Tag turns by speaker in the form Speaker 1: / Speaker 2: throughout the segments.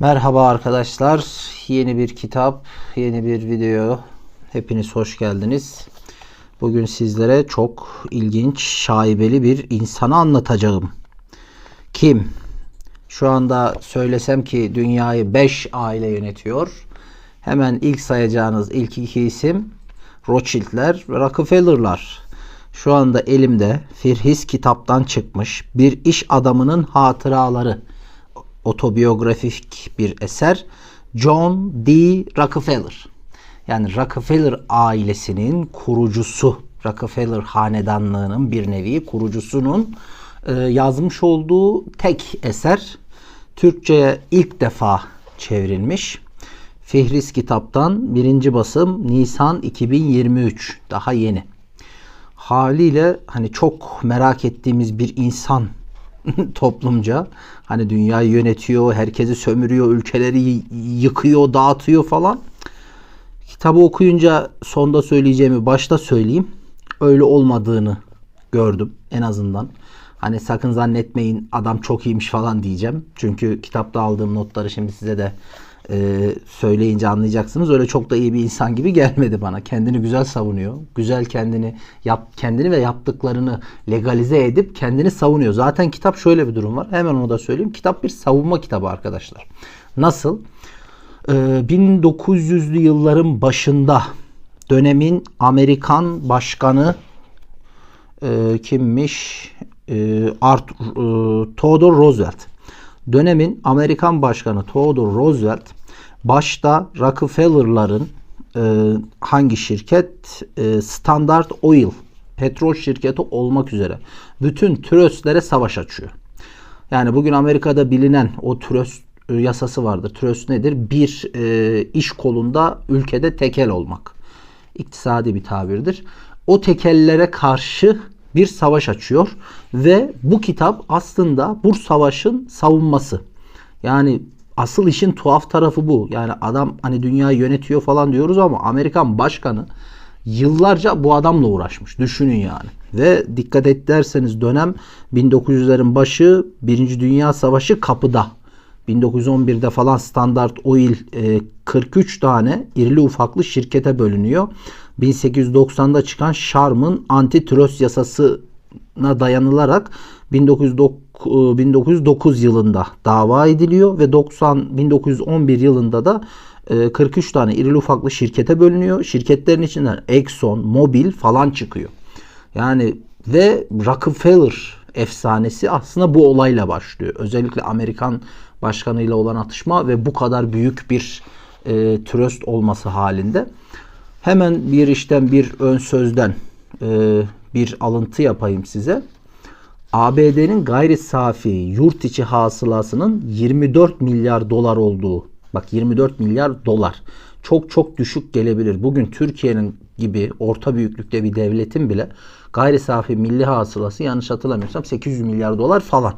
Speaker 1: Merhaba arkadaşlar. Yeni bir kitap, yeni bir video. Hepiniz hoş geldiniz. Bugün sizlere çok ilginç, şaibeli bir insanı anlatacağım. Kim? Şu anda söylesem ki dünyayı 5 aile yönetiyor. Hemen ilk sayacağınız ilk iki isim Rothschild'ler ve Rockefeller'lar. Şu anda elimde Firhis kitaptan çıkmış bir iş adamının hatıraları. Otobiyografik bir eser. John D. Rockefeller. Yani Rockefeller ailesinin kurucusu, Rockefeller hanedanlığının bir nevi kurucusunun yazmış olduğu tek eser. Türkçe'ye ilk defa çevrilmiş. Fihris kitaptan birinci basım Nisan 2023. Daha yeni. Haliyle hani çok merak ettiğimiz bir insan toplumca, hani dünyayı yönetiyor, herkesi sömürüyor, ülkeleri yıkıyor, dağıtıyor falan. Kitabı okuyunca sonda söyleyeceğimi başta söyleyeyim. Öyle olmadığını gördüm en azından. Hani sakın zannetmeyin adam çok iyiymiş falan diyeceğim. Çünkü kitapta aldığım notları şimdi size de söyleyince anlayacaksınız. Öyle çok da iyi bir insan gibi gelmedi bana. Kendini güzel savunuyor. Güzel kendini ve yaptıklarını legalize edip kendini savunuyor. Zaten kitap şöyle bir durum var. Hemen onu da söyleyeyim. Kitap bir savunma kitabı arkadaşlar. Nasıl? 1900'lü yılların başında dönemin Amerikan başkanı kimmiş? Theodore Roosevelt. Dönemin Amerikan Başkanı Theodore Roosevelt başta Rockefeller'ların hangi şirket? Standard Oil petrol şirketi olmak üzere bütün tröstlere savaş açıyor. Yani bugün Amerika'da bilinen o tröst yasası vardır. Tröst nedir? Bir iş kolunda ülkede tekel olmak. İktisadi bir tabirdir. O tekellere karşı bir savaş açıyor ve bu kitap aslında bu savaşın savunması. Yani asıl işin tuhaf tarafı bu. Yani adam hani dünyayı yönetiyor falan diyoruz ama Amerikan başkanı yıllarca bu adamla uğraşmış. Düşünün yani. Ve dikkat ederseniz dönem 1900'lerin başı, Birinci Dünya Savaşı kapıda. 1911'de falan Standard Oil 43 tane irili ufaklı şirkete bölünüyor. 1890'da çıkan Sharman antitrust yasasına dayanılarak 1909 yılında dava ediliyor ve 1911 yılında da 43 tane irili ufaklı şirkete bölünüyor. Şirketlerin içinden Exxon, Mobil falan çıkıyor. Yani ve Rockefeller efsanesi aslında bu olayla başlıyor. Özellikle Amerikan başkanıyla olan atışma ve bu kadar büyük bir tröst olması halinde. Hemen bir işten bir ön sözden bir alıntı yapayım size. ABD'nin gayri safi yurt içi hasılasının 24 milyar dolar olduğu. Bak 24 milyar dolar. Çok çok düşük gelebilir. Bugün Türkiye'nin gibi orta büyüklükte bir devletin bile gayri safi milli hasılası yanlış hatırlamıyorsam 800 milyar dolar falan.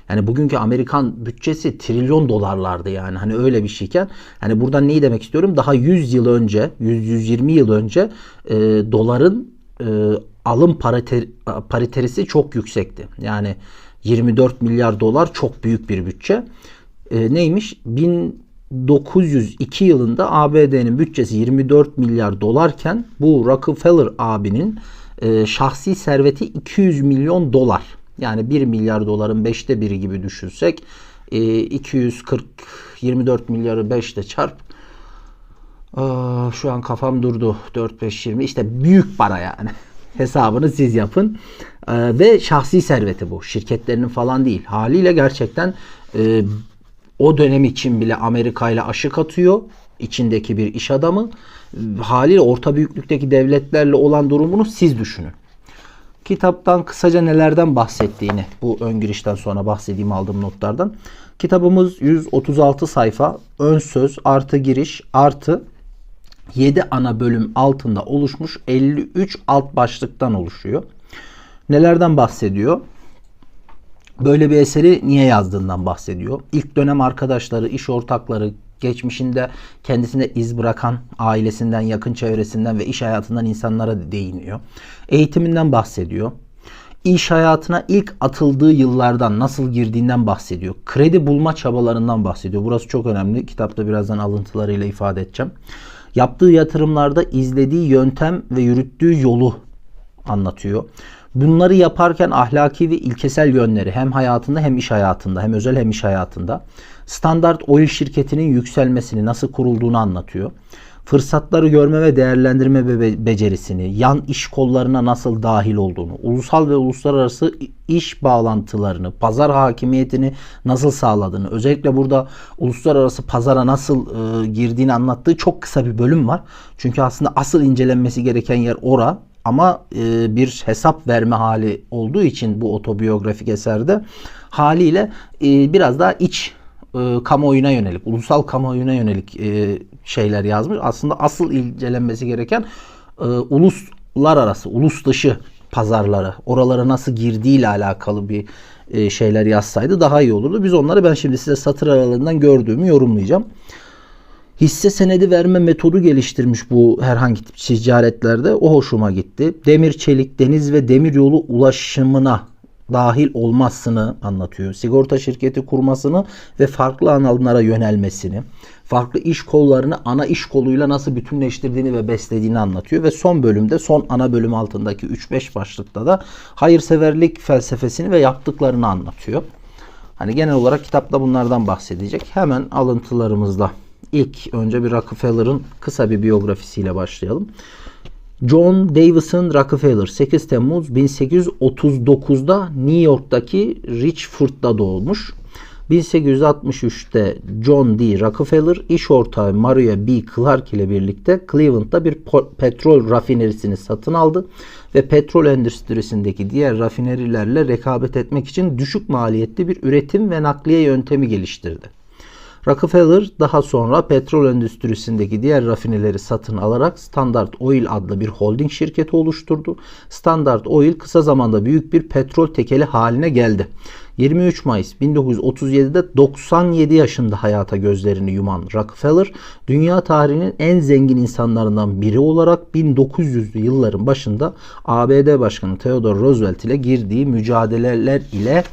Speaker 1: Yani bugünkü Amerikan bütçesi trilyon dolarlardı yani. Hani öyle bir şeyken. Hani buradan neyi demek istiyorum? Daha 100 yıl önce, 100-120 yıl önce doların alım pariterisi çok yüksekti. Yani 24 milyar dolar çok büyük bir bütçe. Neymiş? 1902 yılında ABD'nin bütçesi 24 milyar dolarken bu Rockefeller abinin şahsi serveti 200 milyon dolar. Yani 1 milyar doların 5'te 1'i gibi düşünsek 24 milyarı 5'te çarp. Şu an kafam durdu. 4, 5, 20. İşte büyük para yani. Hesabını siz yapın. Ve şahsi serveti bu. Şirketlerinin falan değil. Haliyle gerçekten o dönem için bile Amerika ile aşık atıyor. İçindeki bir iş adamı. Haliyle orta büyüklükteki devletlerle olan durumunu siz düşünün. Kitaptan kısaca nelerden bahsettiğini bu ön girişten sonra bahsedeyim aldığım notlardan. Kitabımız 136 sayfa, ön söz artı giriş artı 7 ana bölüm altında oluşmuş 53 alt başlıktan oluşuyor. Nelerden bahsediyor? Böyle bir eseri niye yazdığından bahsediyor. İlk dönem arkadaşları, iş ortakları, geçmişinde kendisine iz bırakan ailesinden, yakın çevresinden ve iş hayatından insanlara değiniyor. Eğitiminden bahsediyor. iş hayatına ilk atıldığı yıllardan nasıl girdiğinden bahsediyor. Kredi bulma çabalarından bahsediyor. Burası çok önemli. Kitapta birazdan alıntılarıyla ifade edeceğim. Yaptığı yatırımlarda izlediği yöntem ve yürüttüğü yolu anlatıyor. Bunları yaparken ahlaki ve ilkesel yönleri hem hayatında hem iş hayatında, hem özel hem iş hayatında. Standart Oil şirketinin yükselmesini, nasıl kurulduğunu anlatıyor. Fırsatları görme ve değerlendirme becerisini, yan iş kollarına nasıl dahil olduğunu, ulusal ve uluslararası iş bağlantılarını, pazar hakimiyetini nasıl sağladığını, özellikle burada uluslararası pazara nasıl girdiğini anlattığı çok kısa bir bölüm var. Çünkü aslında asıl incelenmesi gereken yer ora. Ama bir hesap verme hali olduğu için bu otobiyografik eserde haliyle biraz daha iç kamuoyuna yönelik, ulusal kamuoyuna yönelik şeyler yazmış. Aslında asıl incelenmesi gereken uluslararası, ulus dışı pazarlara, oralara nasıl girdiğiyle alakalı bir şeyler yazsaydı daha iyi olurdu. Biz onları ben şimdi size satır aralığından gördüğümü yorumlayacağım. Hisse senedi verme metodu geliştirmiş bu herhangi tip ticaretlerde. O hoşuma gitti. Demir, çelik, deniz ve demiryolu ulaşımına dahil olmasını anlatıyor. Sigorta şirketi kurmasını ve farklı alanlara yönelmesini, farklı iş kollarını ana iş koluyla nasıl bütünleştirdiğini ve beslediğini anlatıyor. Ve son bölümde, son ana bölüm altındaki 3-5 başlıkta da hayırseverlik felsefesini ve yaptıklarını anlatıyor. Hani genel olarak kitapta bunlardan bahsedecek. Hemen alıntılarımızla İlk önce bir Rockefeller'ın kısa bir biyografisiyle başlayalım. John Davison Rockefeller 8 Temmuz 1839'da New York'taki Richford'da doğmuş. 1863'te John D. Rockefeller iş ortağı Maria B. Clark ile birlikte Cleveland'da bir petrol rafinerisini satın aldı ve petrol endüstrisindeki diğer rafinerilerle rekabet etmek için düşük maliyetli bir üretim ve nakliye yöntemi geliştirdi. Rockefeller daha sonra petrol endüstrisindeki diğer rafineleri satın alarak Standard Oil adlı bir holding şirketi oluşturdu. Standard Oil kısa zamanda büyük bir petrol tekeli haline geldi. 23 Mayıs 1937'de 97 yaşında hayata gözlerini yuman Rockefeller, dünya tarihinin en zengin insanlarından biri olarak 1900'lü yılların başında ABD Başkanı Theodore Roosevelt ile girdiği mücadeleler ile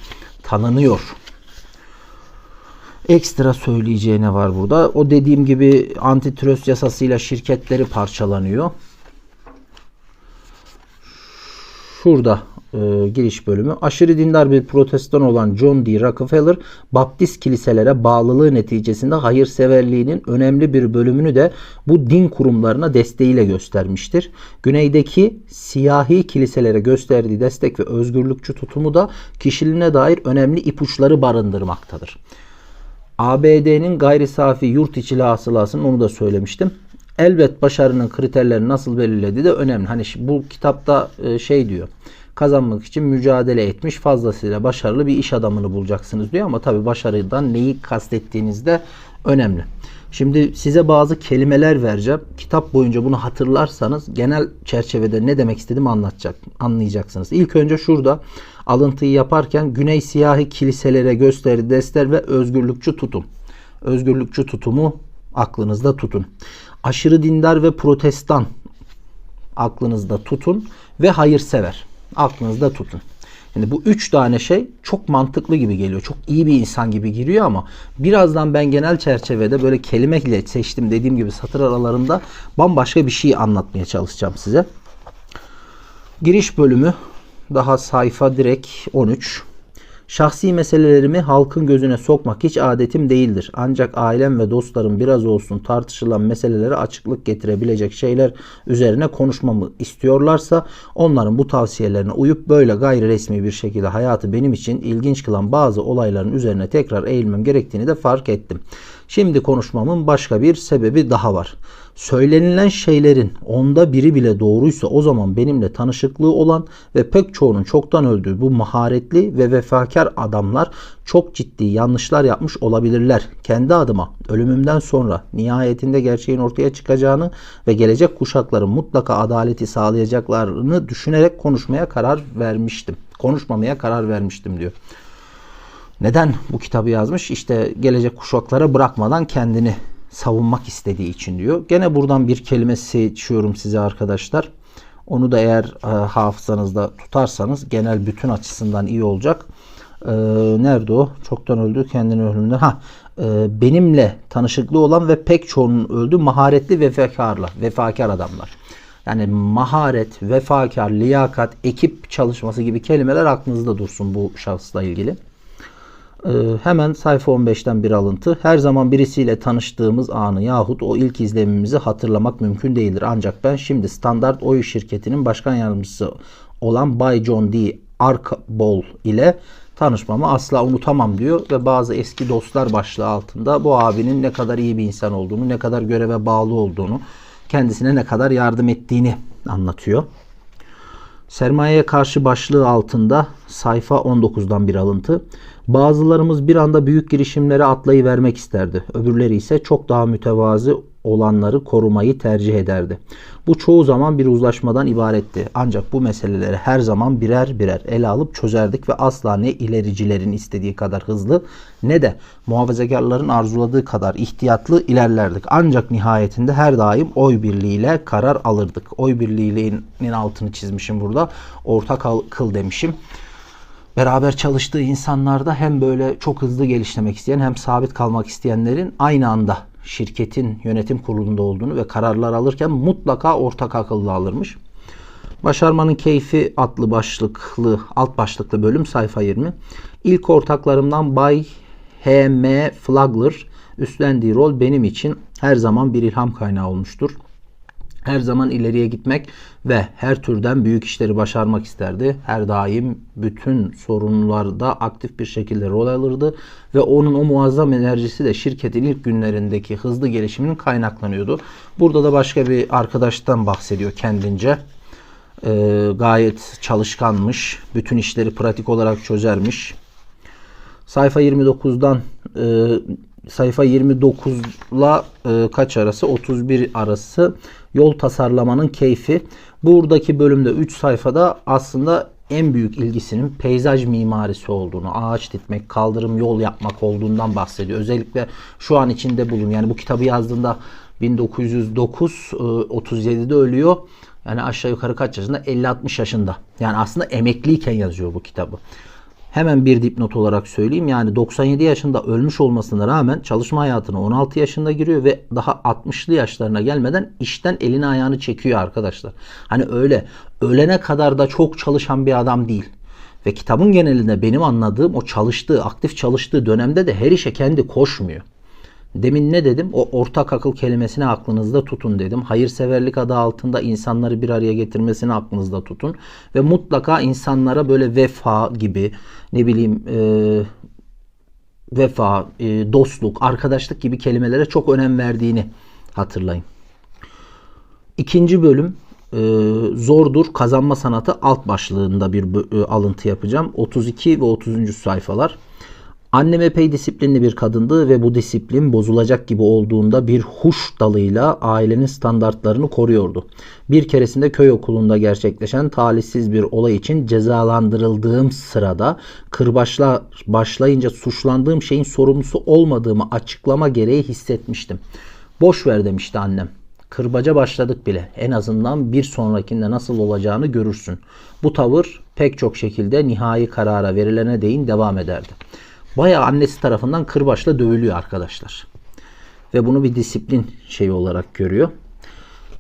Speaker 1: tanınıyor. Ekstra söyleyeceği ne var burada? O dediğim gibi antitrust yasasıyla şirketleri parçalanıyor. Şurada giriş bölümü. Aşırı dindar bir protestan olan John D. Rockefeller, Baptist kiliselere bağlılığı neticesinde hayırseverliğinin önemli bir bölümünü de bu din kurumlarına desteğiyle göstermiştir. Güneydeki siyahi kiliselere gösterdiği destek ve özgürlükçü tutumu da kişiliğine dair önemli ipuçları barındırmaktadır. ABD'nin gayri safi yurt içi hasılasının, onu da söylemiştim. Elbet başarının kriterlerini nasıl belirlediği de önemli. Hani bu kitapta şey diyor. Kazanmak için mücadele etmiş, fazlasıyla başarılı bir iş adamını bulacaksınız diyor ama tabii başarıdan neyi kastettiğiniz de önemli. Şimdi size bazı kelimeler vereceğim. Kitap boyunca bunu hatırlarsanız genel çerçevede ne demek istediğimi anlayacaksınız. İlk önce şurada alıntıyı yaparken Güney siyahi kiliselere gösterdiği destek ve özgürlükçü tutum. Özgürlükçü tutumu aklınızda tutun. Aşırı dindar ve protestan aklınızda tutun ve hayırsever aklınızda tutun. Yani bu 3 tane şey çok mantıklı gibi geliyor. Çok iyi bir insan gibi giriyor ama birazdan ben genel çerçevede böyle kelimeyle seçtim dediğim gibi satır aralarında bambaşka bir şey anlatmaya çalışacağım size. Giriş bölümü daha sayfa direkt 13. Şahsi meselelerimi halkın gözüne sokmak hiç adetim değildir. Ancak ailem ve dostlarım biraz olsun tartışılan meselelere açıklık getirebilecek şeyler üzerine konuşmamı istiyorlarsa onların bu tavsiyelerine uyup böyle gayri resmi bir şekilde hayatı benim için ilginç kılan bazı olayların üzerine tekrar eğilmem gerektiğini de fark ettim. Şimdi konuşmamın başka bir sebebi daha var. Söylenilen şeylerin onda biri bile doğruysa o zaman benimle tanışıklığı olan ve pek çoğunun çoktan öldüğü bu maharetli ve vefakar adamlar çok ciddi yanlışlar yapmış olabilirler. Kendi adıma ölümümden sonra nihayetinde gerçeğin ortaya çıkacağını ve gelecek kuşakların mutlaka adaleti sağlayacaklarını düşünerek konuşmamaya karar vermiştim diyor. Neden bu kitabı yazmış? İşte gelecek kuşaklara bırakmadan kendini savunmak istediği için diyor. Gene buradan bir kelime seçiyorum size arkadaşlar. Onu da eğer hafızanızda tutarsanız genel bütün açısından iyi olacak. Nerede o? Çoktan öldü kendini ölümden. Benimle tanışıklığı olan ve pek çoğunun öldü maharetli vefakar adamlar. Yani maharet, vefakar, liyakat, ekip çalışması gibi kelimeler aklınızda dursun bu şahısla ilgili. Hemen sayfa 15'ten bir alıntı. Her zaman birisiyle tanıştığımız anı yahut o ilk izlenimimizi hatırlamak mümkün değildir. Ancak ben şimdi Standart Oil şirketinin başkan yardımcısı olan Bay John D. Arkbol ile tanışmamı asla unutamam diyor ve bazı eski dostlar başlığı altında bu abinin ne kadar iyi bir insan olduğunu, ne kadar göreve bağlı olduğunu, kendisine ne kadar yardım ettiğini anlatıyor. Sermayeye karşı başlığı altında sayfa 19'dan bir alıntı. Bazılarımız bir anda büyük girişimlere atlayıvermek isterdi. Öbürleri ise çok daha mütevazı olanları korumayı tercih ederdi. Bu çoğu zaman bir uzlaşmadan ibaretti. Ancak bu meseleleri her zaman birer birer ele alıp çözerdik ve asla ne ilericilerin istediği kadar hızlı ne de muhafazakarların arzuladığı kadar ihtiyatlı ilerlerdik. Ancak nihayetinde her daim oy birliğiyle karar alırdık. Oy birliğinin altını çizmişim burada. Ortak akıl demişim. Beraber çalıştığı insanlarda hem böyle çok hızlı geliştirmek isteyen hem sabit kalmak isteyenlerin aynı anda şirketin yönetim kurulunda olduğunu ve kararlar alırken mutlaka ortak akılla alırmış. Başarmanın Keyfi adlı alt başlıklı bölüm sayfa 20. İlk ortaklarımdan Bay H.M. Flagler üstlendiği rol benim için her zaman bir ilham kaynağı olmuştur. Her zaman ileriye gitmek ve her türden büyük işleri başarmak isterdi. Her daim bütün sorunlarda aktif bir şekilde rol alırdı ve onun o muazzam enerjisi de şirketin ilk günlerindeki hızlı gelişiminin kaynaklanıyordu. Burada da başka bir arkadaştan bahsediyor kendince. Gayet çalışkanmış, bütün işleri pratik olarak çözermiş. Sayfa 29'dan sayfa 29'la kaç arası? 31 arası yol tasarlamanın keyfi. Buradaki bölümde 3 sayfada aslında en büyük ilgisinin peyzaj mimarisi olduğunu, ağaç dikmek, kaldırım, yol yapmak olduğundan bahsediyor. Özellikle şu an içinde bulun. Yani bu kitabı yazdığında 1909, 37'de ölüyor. Yani aşağı yukarı kaç yaşında? 50-60 yaşında. Yani aslında emekliyken yazıyor bu kitabı. Hemen bir dipnot olarak söyleyeyim. Yani 97 yaşında ölmüş olmasına rağmen çalışma hayatına 16 yaşında giriyor ve daha 60'lı yaşlarına gelmeden işten elini ayağını çekiyor arkadaşlar. Hani öyle ölene kadar da çok çalışan bir adam değil. Ve kitabın genelinde benim anladığım o aktif çalıştığı dönemde de her işe kendi koşmuyor. Demin ne dedim? O ortak akıl kelimesini aklınızda tutun dedim. Hayırseverlik adı altında insanları bir araya getirmesini aklınızda tutun. Ve mutlaka insanlara böyle vefa gibi, ne bileyim dostluk, arkadaşlık gibi kelimelere çok önem verdiğini hatırlayın. İkinci bölüm zordur kazanma sanatı alt başlığında bir alıntı yapacağım. 32 ve 30. sayfalar. Annem epey disiplinli bir kadındı ve bu disiplin bozulacak gibi olduğunda bir huş dalıyla ailenin standartlarını koruyordu. Bir keresinde köy okulunda gerçekleşen talihsiz bir olay için cezalandırıldığım sırada kırbaçla başlayınca suçlandığım şeyin sorumlusu olmadığımı açıklama gereği hissetmiştim. Boş ver demişti annem. Kırbaca başladık bile. En azından bir sonrakinde nasıl olacağını görürsün. Bu tavır pek çok şekilde nihai karara verilene değin devam ederdi. Bayağı annesi tarafından kırbaçla dövülüyor arkadaşlar. Ve bunu bir disiplin şeyi olarak görüyor.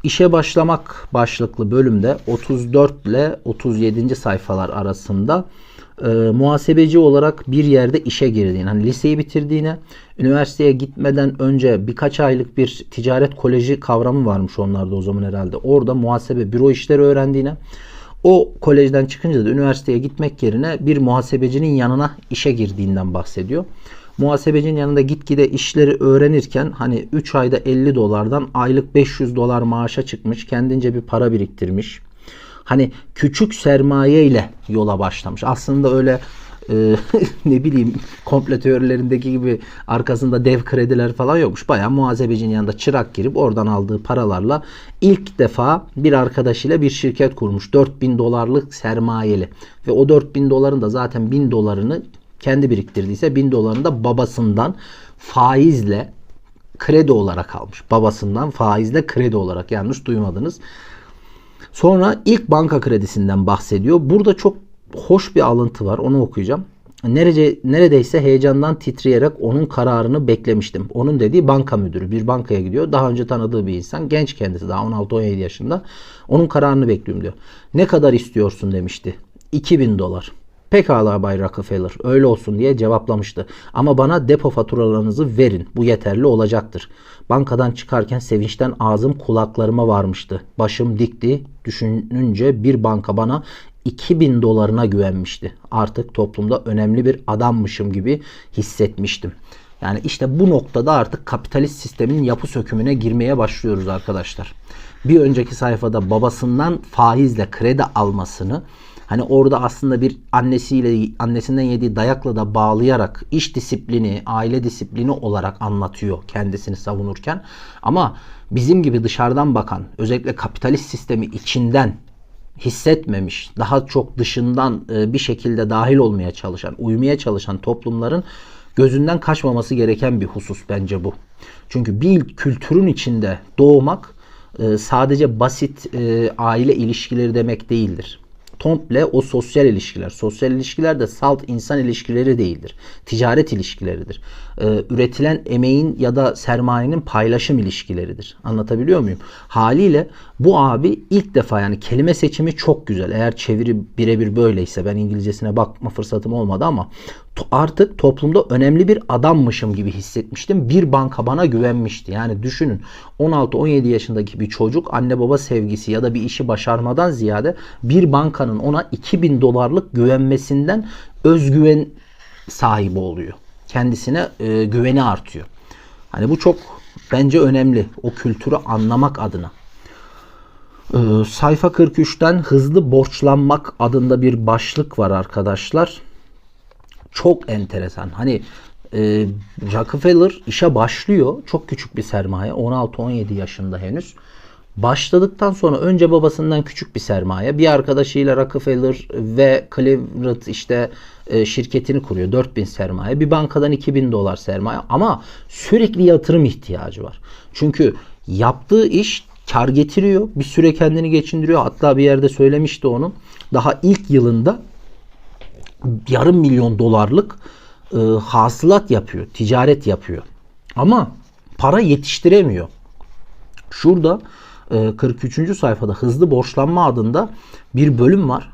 Speaker 1: İşe başlamak başlıklı bölümde 34 ile 37. sayfalar arasında muhasebeci olarak bir yerde işe girdiğini, hani liseyi bitirdiğine, üniversiteye gitmeden önce birkaç aylık bir ticaret koleji kavramı varmış onlarda o zaman herhalde. Orada muhasebe, büro işleri öğrendiğine, o kolejden çıkınca da üniversiteye gitmek yerine bir muhasebecinin yanına işe girdiğinden bahsediyor. Muhasebecinin yanında gitgide işleri öğrenirken hani 3 ayda 50 dolardan aylık 500 dolar maaşa çıkmış. Kendince bir para biriktirmiş. Hani küçük sermaye ile yola başlamış. Aslında öyle ne bileyim komple teorilerindeki gibi arkasında dev krediler falan yokmuş. Bayağı muhasebecinin yanında çırak girip oradan aldığı paralarla ilk defa bir arkadaşıyla bir şirket kurmuş. 4000 dolarlık sermayeli. Ve o 4000 doların da zaten 1000 dolarını kendi biriktirdiyse 1000 dolarını da babasından faizle kredi olarak almış. Babasından faizle kredi olarak, yanlış duymadınız. Sonra ilk banka kredisinden bahsediyor. Burada çok hoş bir alıntı var. Onu okuyacağım. Neredeyse heyecandan titreyerek onun kararını beklemiştim. Onun dediği banka müdürü. Bir bankaya gidiyor. Daha önce tanıdığı bir insan. Genç kendisi, daha 16-17 yaşında. Onun kararını bekliyorum diyor. Ne kadar istiyorsun demişti. 2000 dolar. Pekala Bay Rockefeller, öyle olsun diye cevaplamıştı. Ama bana depo faturalarınızı verin. Bu yeterli olacaktır. Bankadan çıkarken sevinçten ağzım kulaklarıma varmıştı. Başım dikti. Düşününce bir banka bana 2000 dolarına güvenmişti. Artık toplumda önemli bir adammışım gibi hissetmiştim. Yani işte bu noktada artık kapitalist sistemin yapı sökümüne girmeye başlıyoruz arkadaşlar. Bir önceki sayfada babasından faizle kredi almasını, hani orada aslında bir annesinden yediği dayakla da bağlayarak iş disiplini, aile disiplini olarak anlatıyor kendisini savunurken. Ama bizim gibi dışarıdan bakan, özellikle kapitalist sistemi içinden hissetmemiş, daha çok dışından bir şekilde dahil olmaya çalışan, uymaya çalışan toplumların gözünden kaçmaması gereken bir husus bence bu. Çünkü bir kültürün içinde doğmak sadece basit aile ilişkileri demek değildir. Komple o sosyal ilişkiler. Sosyal ilişkiler de salt insan ilişkileri değildir. Ticaret ilişkileridir. Üretilen emeğin ya da sermayenin paylaşım ilişkileridir. Anlatabiliyor muyum? Haliyle bu abi ilk defa, yani kelime seçimi çok güzel. Eğer çeviri birebir böyleyse, ben İngilizcesine bakma fırsatım olmadı ama artık toplumda önemli bir adammışım gibi hissetmiştim. Bir banka bana güvenmişti. Yani düşünün, 16-17 yaşındaki bir çocuk anne baba sevgisi ya da bir işi başarmadan ziyade bir bankanın ona 2000 dolarlık güvenmesinden özgüven sahibi oluyor. Kendisine güveni artıyor. Hani bu çok bence önemli. O kültürü anlamak adına. Sayfa 43'ten hızlı borçlanmak adında bir başlık var arkadaşlar. Çok enteresan. Hani Rockefeller işe başlıyor. Çok küçük bir sermaye. 16-17 yaşında henüz. Başladıktan sonra önce babasından küçük bir sermaye. Bir arkadaşıyla Rockefeller ve Cleveland işte şirketini kuruyor. 4000 sermaye. Bir bankadan 2000 dolar sermaye. Ama sürekli yatırım ihtiyacı var. Çünkü yaptığı iş kar getiriyor. Bir süre kendini geçindiriyor. Hatta bir yerde söylemişti onu. Daha ilk yılında yarım milyon dolarlık hasılat yapıyor. Ticaret yapıyor. Ama para yetiştiremiyor. Şurada 43. sayfada hızlı borçlanma adında bir bölüm var.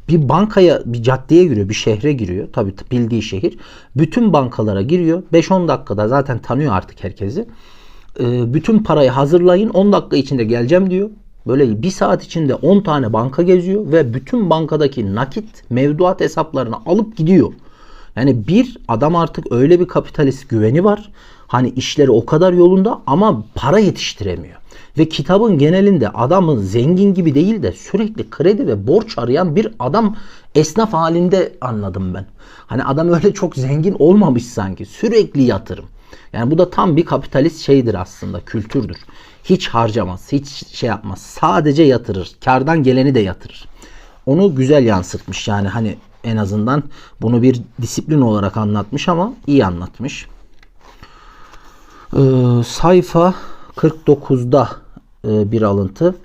Speaker 1: Bir bankaya, bir caddeye giriyor, bir şehre giriyor. Tabii bildiği şehir. Bütün bankalara giriyor. 5-10 dakikada zaten tanıyor artık herkesi. Bütün parayı hazırlayın, 10 dakika içinde geleceğim diyor. Böyle bir saat içinde 10 tane banka geziyor ve bütün bankadaki nakit mevduat hesaplarını alıp gidiyor. Yani bir adam artık öyle bir kapitalist güveni var. Hani işleri o kadar yolunda ama para yetiştiremiyor. Ve kitabın genelinde adamın zengin gibi değil de sürekli kredi ve borç arayan bir adam, esnaf halinde anladım ben. Hani adam öyle çok zengin olmamış sanki. Sürekli yatırım. Yani bu da tam bir kapitalist şeydir aslında, kültürdür. Hiç harcamaz, hiç şey yapmaz. Sadece yatırır. Kardan geleni de yatırır. Onu güzel yansıtmış. Yani hani en azından bunu bir disiplin olarak anlatmış ama iyi anlatmış. Sayfa 49'da bir alıntı.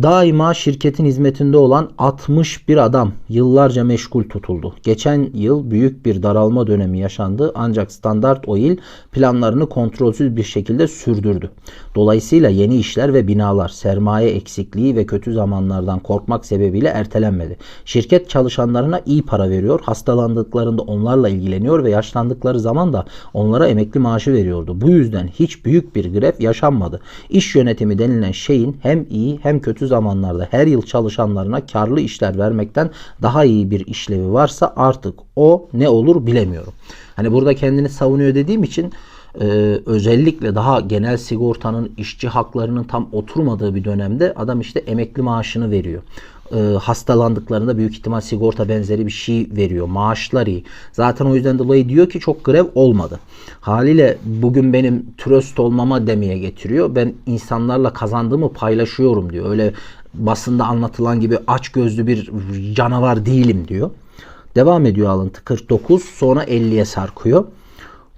Speaker 1: Daima şirketin hizmetinde olan 61 adam yıllarca meşgul tutuldu. Geçen yıl büyük bir daralma dönemi yaşandı ancak Standard Oil planlarını kontrolsüz bir şekilde sürdürdü. Dolayısıyla yeni işler ve binalar, sermaye eksikliği ve kötü zamanlardan korkmak sebebiyle ertelenmedi. Şirket çalışanlarına iyi para veriyor, hastalandıklarında onlarla ilgileniyor ve yaşlandıkları zaman da onlara emekli maaşı veriyordu. Bu yüzden hiç büyük bir grev yaşanmadı. İş yönetimi denilen şeyin hem iyi hem kötü zamanlarda her yıl çalışanlarına karlı işler vermekten daha iyi bir işlevi varsa artık o ne olur bilemiyorum. Hani burada kendini savunuyor dediğim için özellikle daha genel sigortanın, işçi haklarının tam oturmadığı bir dönemde adam işte emekli maaşını veriyor. Hastalandıklarında büyük ihtimal sigorta benzeri bir şey veriyor. Maaşlar iyi. Zaten o yüzden dolayı diyor ki çok grev olmadı. Haliyle bugün benim tröst olmama demeye getiriyor. Ben insanlarla kazandığımı paylaşıyorum diyor. Öyle basında anlatılan gibi açgözlü bir canavar değilim diyor. Devam ediyor alıntı 49, sonra 50'ye sarkıyor.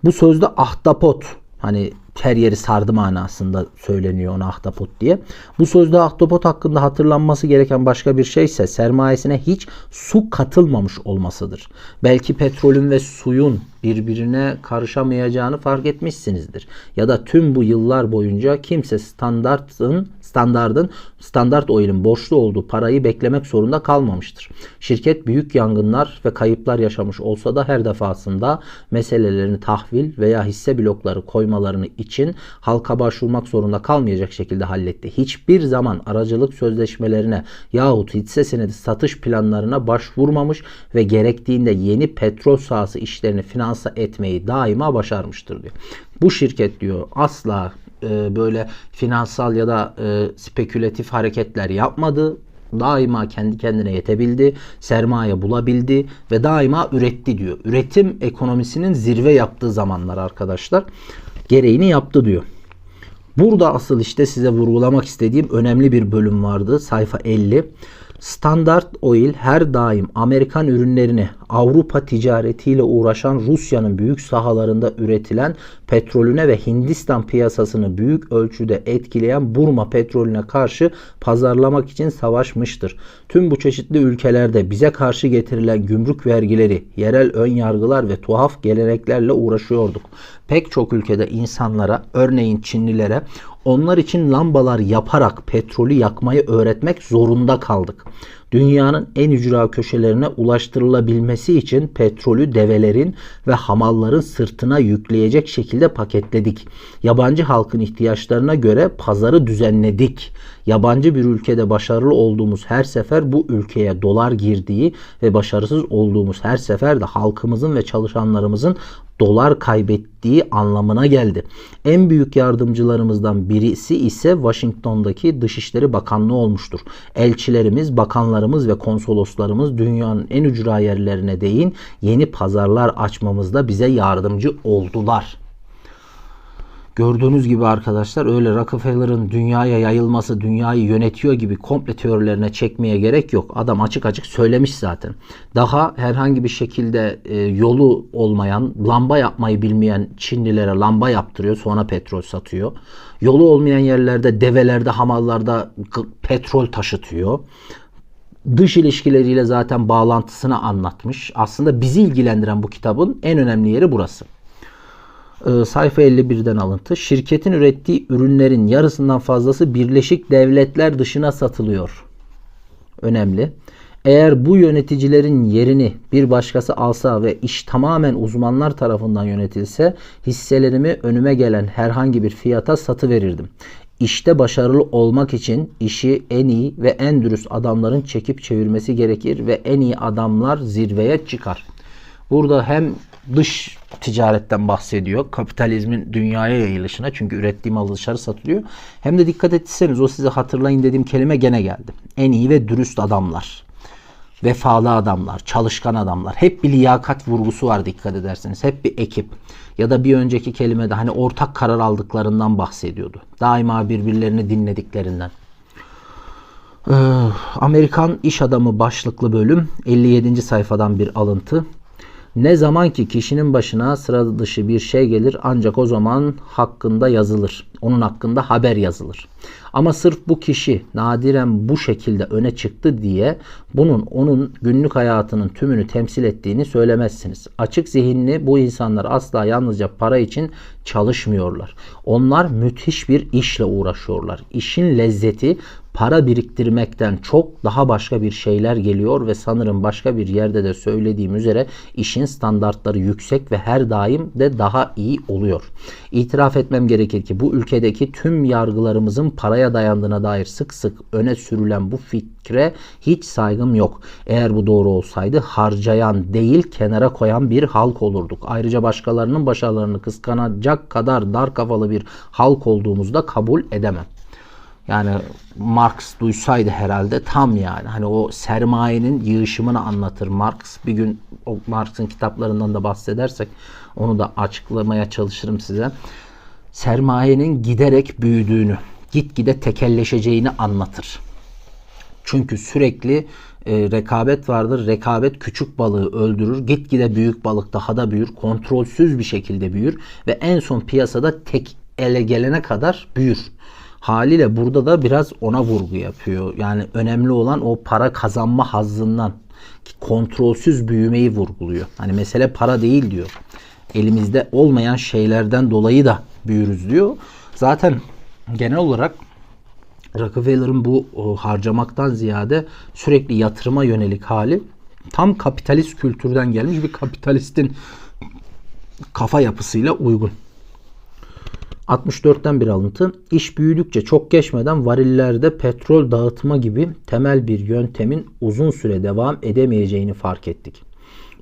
Speaker 1: Bu sözde ahtapot, hani her yeri sardı manasında söyleniyor ona ahtapot diye. Bu sözde ahtapot hakkında hatırlanması gereken başka bir şey ise sermayesine hiç su katılmamış olmasıdır. Belki petrolün ve suyun birbirine karışamayacağını fark etmişsinizdir. Ya da tüm bu yıllar boyunca kimse Standart Oil'in borçlu olduğu parayı beklemek zorunda kalmamıştır. Şirket büyük yangınlar ve kayıplar yaşamış olsa da her defasında meselelerini tahvil veya hisse blokları koymalarını için halka başvurmak zorunda kalmayacak şekilde halletti. Hiçbir zaman aracılık sözleşmelerine yahut hisse senedi satış planlarına başvurmamış ve gerektiğinde yeni petrol sahası işlerini finanse etmeyi daima başarmıştır diyor. Bu şirket diyor asla böyle finansal ya da spekülatif hareketler yapmadı. Daima kendi kendine yetebildi, sermaye bulabildi ve daima üretti diyor. Üretim ekonomisinin zirve yaptığı zamanlar arkadaşlar gereğini yaptı diyor. Burada asıl işte size vurgulamak istediğim önemli bir bölüm vardı. Sayfa 50. Standart Oil her daim Amerikan ürünlerini Avrupa ticaretiyle uğraşan Rusya'nın büyük sahalarında üretilen petrolüne ve Hindistan piyasasını büyük ölçüde etkileyen Burma petrolüne karşı pazarlamak için savaşmıştır. Tüm bu çeşitli ülkelerde bize karşı getirilen gümrük vergileri, yerel ön yargılar ve tuhaf geleneklerle uğraşıyorduk. Pek çok ülkede insanlara, örneğin Çinlilere, onlar için lambalar yaparak petrolü yakmayı öğretmek zorunda kaldık. Dünyanın en ücra köşelerine ulaştırılabilmesi için petrolü develerin ve hamalların sırtına yükleyecek şekilde paketledik. Yabancı halkın ihtiyaçlarına göre pazarı düzenledik. Yabancı bir ülkede başarılı olduğumuz her sefer bu ülkeye dolar girdiği ve başarısız olduğumuz her sefer de halkımızın ve çalışanlarımızın dolar kaybettiği anlamına geldi. En büyük yardımcılarımızdan birisi ise Washington'daki Dışişleri Bakanlığı olmuştur. Elçilerimiz, bakanlarımız ve konsoloslarımız dünyanın en ücra yerlerine değin yeni pazarlar açmamızda bize yardımcı oldular. Gördüğünüz gibi arkadaşlar öyle Rockefeller'ın dünyaya yayılması, dünyayı yönetiyor gibi komple teorilerine çekmeye gerek yok. Adam açık açık söylemiş zaten. Daha herhangi bir şekilde yolu olmayan, lamba yapmayı bilmeyen Çinlilere lamba yaptırıyor, sonra petrol satıyor. Yolu olmayan yerlerde, develerde, hamallarda petrol taşıtıyor. Dış ilişkileriyle zaten bağlantısını anlatmış. Aslında bizi ilgilendiren bu kitabın en önemli yeri burası. Sayfa 51'den alıntı. Şirketin ürettiği ürünlerin yarısından fazlası Birleşik Devletler dışına satılıyor. Önemli. Eğer bu yöneticilerin yerini bir başkası alsa ve iş tamamen uzmanlar tarafından yönetilse hisselerimi önüme gelen herhangi bir fiyata satıverirdim. İşte başarılı olmak için işi en iyi ve en dürüst adamların çekip çevirmesi gerekir ve en iyi adamlar zirveye çıkar. Burada hem dış ticaretten bahsediyor. Kapitalizmin dünyaya yayılışına. Çünkü ürettiği mal dışarı satılıyor. Hem de dikkat etseniz o size hatırlayın dediğim kelime gene geldi. En iyi ve dürüst adamlar. Vefalı adamlar. Çalışkan adamlar. Hep bir liyakat vurgusu var dikkat ederseniz. Hep bir ekip. Ya da bir önceki kelimede hani ortak karar aldıklarından bahsediyordu. Daima birbirlerini dinlediklerinden. Amerikan İş Adamı başlıklı bölüm 57. sayfadan bir alıntı. Ne zaman ki kişinin başına sıra dışı bir şey gelir ancak o zaman hakkında yazılır. Onun hakkında haber yazılır. Ama sırf bu kişi nadiren bu şekilde öne çıktı diye bunun onun günlük hayatının tümünü temsil ettiğini söylemezsiniz. Açık zihinli bu insanlar asla yalnızca para için çalışmıyorlar. Onlar müthiş bir işle uğraşıyorlar. İşin lezzeti para biriktirmekten çok daha başka bir şeyler geliyor ve sanırım başka bir yerde de söylediğim üzere işin standartları yüksek ve her daim de daha iyi oluyor. İtiraf etmem gerekir ki bu ülkedeki tüm yargılarımızın paraya dayandığına dair sık sık öne sürülen bu fikre hiç saygım yok. Eğer bu doğru olsaydı harcayan değil kenara koyan bir halk olurduk. Ayrıca başkalarının başarılarını kıskanacak kadar dar kafalı bir halk olduğumuzu da kabul edemem. Yani Marx duysaydı herhalde tam yani. Hani o sermayenin yığışımını anlatır Marx. Bir gün o Marx'ın kitaplarından da bahsedersek onu da açıklamaya çalışırım size. Sermayenin giderek büyüdüğünü, gitgide tekelleşeceğini anlatır. Çünkü sürekli rekabet vardır. Rekabet küçük balığı öldürür. Gitgide büyük balık daha da büyür. Kontrolsüz bir şekilde büyür. Ve en son piyasada tek ele gelene kadar büyür. Haliyle burada da biraz ona vurgu yapıyor. Yani önemli olan o para kazanma hazzından, kontrolsüz büyümeyi vurguluyor. Hani mesele para değil diyor. Elimizde olmayan şeylerden dolayı da büyürüz diyor. Zaten genel olarak Rockefeller'ın bu harcamaktan ziyade sürekli yatırıma yönelik hali tam kapitalist kültürden gelmiş bir kapitalistin kafa yapısıyla uygun. 64'ten bir alıntı. İş büyüdükçe çok geçmeden varillerde petrol dağıtma gibi temel bir yöntemin uzun süre devam edemeyeceğini fark ettik.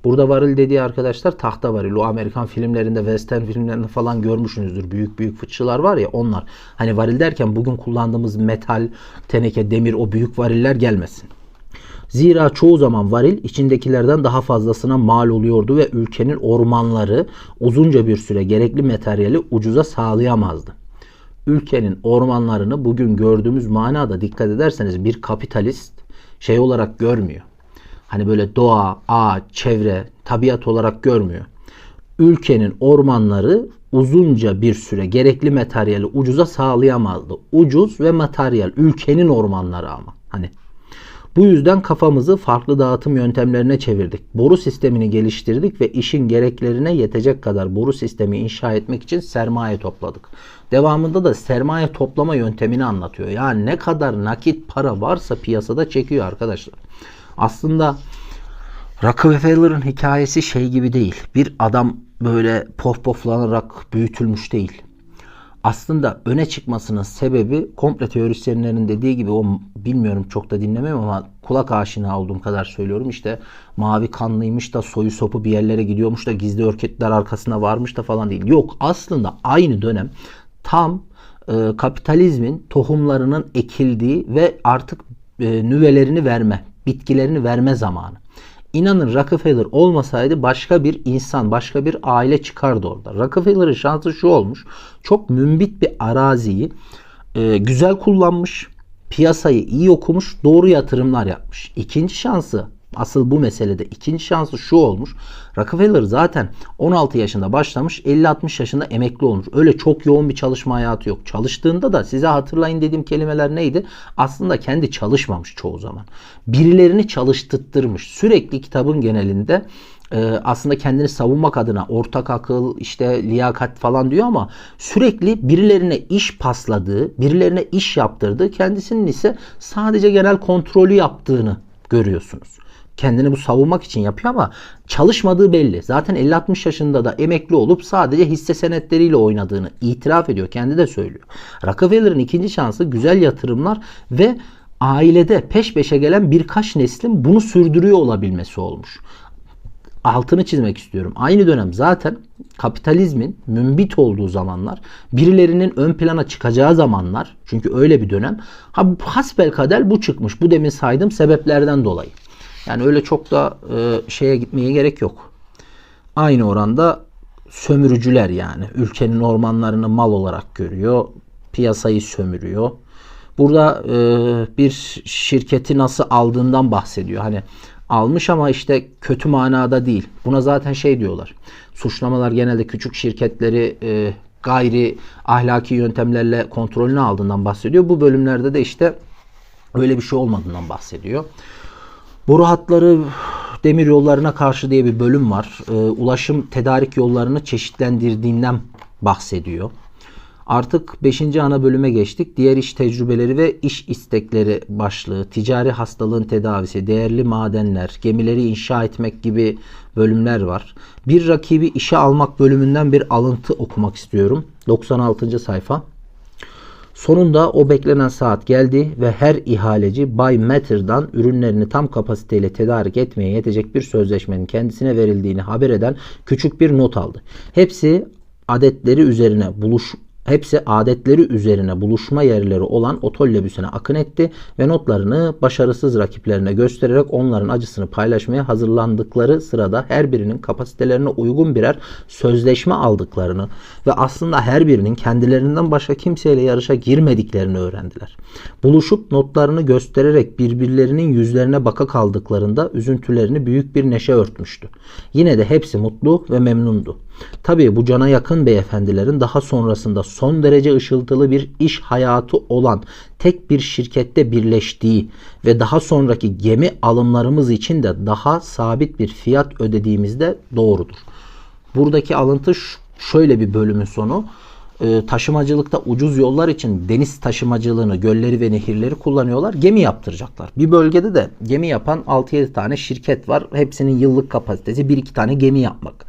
Speaker 1: Burada varil dediği arkadaşlar tahta varil. O Amerikan filmlerinde, western filmlerinde falan görmüşsünüzdür. Büyük büyük fıçılar var ya, onlar. Hani varil derken bugün kullandığımız metal, teneke, demir, o büyük variller gelmesin. Zira çoğu zaman varil içindekilerden daha fazlasına mal oluyordu ve ülkenin ormanları uzunca bir süre gerekli materyali ucuza sağlayamazdı. Ülkenin ormanlarını bugün gördüğümüz manada dikkat ederseniz bir kapitalist şey olarak görmüyor. Hani böyle doğa, ağaç, çevre, tabiat olarak görmüyor. Ülkenin ormanları uzunca bir süre gerekli materyali ucuza sağlayamazdı. Ucuz ve materyal, ülkenin ormanları ama. Hani bu yüzden kafamızı farklı dağıtım yöntemlerine çevirdik. Boru sistemini geliştirdik ve işin gereklerine yetecek kadar boru sistemi inşa etmek için sermaye topladık. Devamında da sermaye toplama yöntemini anlatıyor. Yani ne kadar nakit para varsa piyasada çekiyor arkadaşlar. Aslında Rockefeller'ın hikayesi şey gibi değil. Bir adam böyle pohpohlanarak büyütülmüş değil. Aslında öne çıkmasının sebebi komple teorisyenlerin dediği gibi, o bilmiyorum, çok da dinlemem ama kulak aşina olduğum kadar söylüyorum. İşte mavi kanlıymış da soyu sopu bir yerlere gidiyormuş da gizli örgütler arkasına varmış da falan değil. Yok, aslında aynı dönem tam kapitalizmin tohumlarının ekildiği ve artık nüvelerini verme, bitkilerini verme zamanı. İnanın Rockefeller olmasaydı başka bir insan, başka bir aile çıkardı orada. Rockefeller'ın şansı şu olmuş. Çok mümbit bir araziyi güzel kullanmış, piyasayı iyi okumuş, doğru yatırımlar yapmış. İkinci şansı, asıl bu meselede ikinci şansı şu olmuş. Rockefeller zaten 16 yaşında başlamış, 50-60 yaşında emekli olmuş. Öyle çok yoğun bir çalışma hayatı yok. Çalıştığında da size hatırlayın dediğim kelimeler neydi? Aslında kendi çalışmamış çoğu zaman. Birilerini çalıştırtmış. Sürekli kitabın genelinde aslında kendini savunmak adına ortak akıl, işte liyakat falan diyor ama sürekli birilerine iş pasladığı, birilerine iş yaptırdığı, kendisinin ise sadece genel kontrolü yaptığını görüyorsunuz. Kendini bu savunmak için yapıyor ama çalışmadığı belli. Zaten 50-60 yaşında da emekli olup sadece hisse senetleriyle oynadığını itiraf ediyor. Kendi de söylüyor. Rockefeller'ın ikinci şansı güzel yatırımlar ve ailede peş peşe gelen birkaç neslin bunu sürdürüyor olabilmesi olmuş. Altını çizmek istiyorum. Aynı dönem zaten kapitalizmin mümbit olduğu zamanlar, birilerinin ön plana çıkacağı zamanlar, çünkü öyle bir dönem. Hasbelkader bu çıkmış. Bu demin saydığım sebeplerden dolayı. Yani öyle çok da şeye gitmeye gerek yok. Aynı oranda sömürücüler, yani ülkenin ormanlarını mal olarak görüyor, piyasayı sömürüyor. Burada bir şirketi nasıl aldığından bahsediyor. Hani almış ama işte kötü manada değil. Buna zaten şey diyorlar. Suçlamalar genelde küçük şirketleri gayri ahlaki yöntemlerle kontrolünü aldığından bahsediyor. Bu bölümlerde de işte öyle bir şey olmadığından bahsediyor. Boru hatları, demir yollarına karşı diye bir bölüm var. Ulaşım tedarik yollarını çeşitlendirdiğinden bahsediyor. Artık 5. ana bölüme geçtik. Diğer iş tecrübeleri ve iş istekleri başlığı, ticari hastalığın tedavisi, değerli madenler, gemileri inşa etmek gibi bölümler var. Bir rakibi işe almak bölümünden bir alıntı okumak istiyorum. 96. sayfa. Sonunda o beklenen saat geldi ve her ihaleci Bay Matter'dan ürünlerini tam kapasiteyle tedarik etmeye yetecek bir sözleşmenin kendisine verildiğini haber eden küçük bir not aldı. Hepsi adetleri üzerine buluşma yerleri olan otobüsüne akın etti ve notlarını başarısız rakiplerine göstererek onların acısını paylaşmaya hazırlandıkları sırada her birinin kapasitelerine uygun birer sözleşme aldıklarını ve aslında her birinin kendilerinden başka kimseyle yarışa girmediklerini öğrendiler. Buluşup notlarını göstererek birbirlerinin yüzlerine baka kaldıklarında üzüntülerini büyük bir neşe örtmüştü. Yine de hepsi mutlu ve memnundu. Tabii bu cana yakın beyefendilerin daha sonrasında son derece ışıltılı bir iş hayatı olan tek bir şirkette birleştiği ve daha sonraki gemi alımlarımız için de daha sabit bir fiyat ödediğimiz de doğrudur. Buradaki alıntı şöyle bir bölümün sonu. Taşımacılıkta ucuz yollar için deniz taşımacılığını, gölleri ve nehirleri kullanıyorlar. Gemi yaptıracaklar. Bir bölgede de gemi yapan 6-7 tane şirket var. Hepsinin yıllık kapasitesi 1-2 tane gemi yapmak.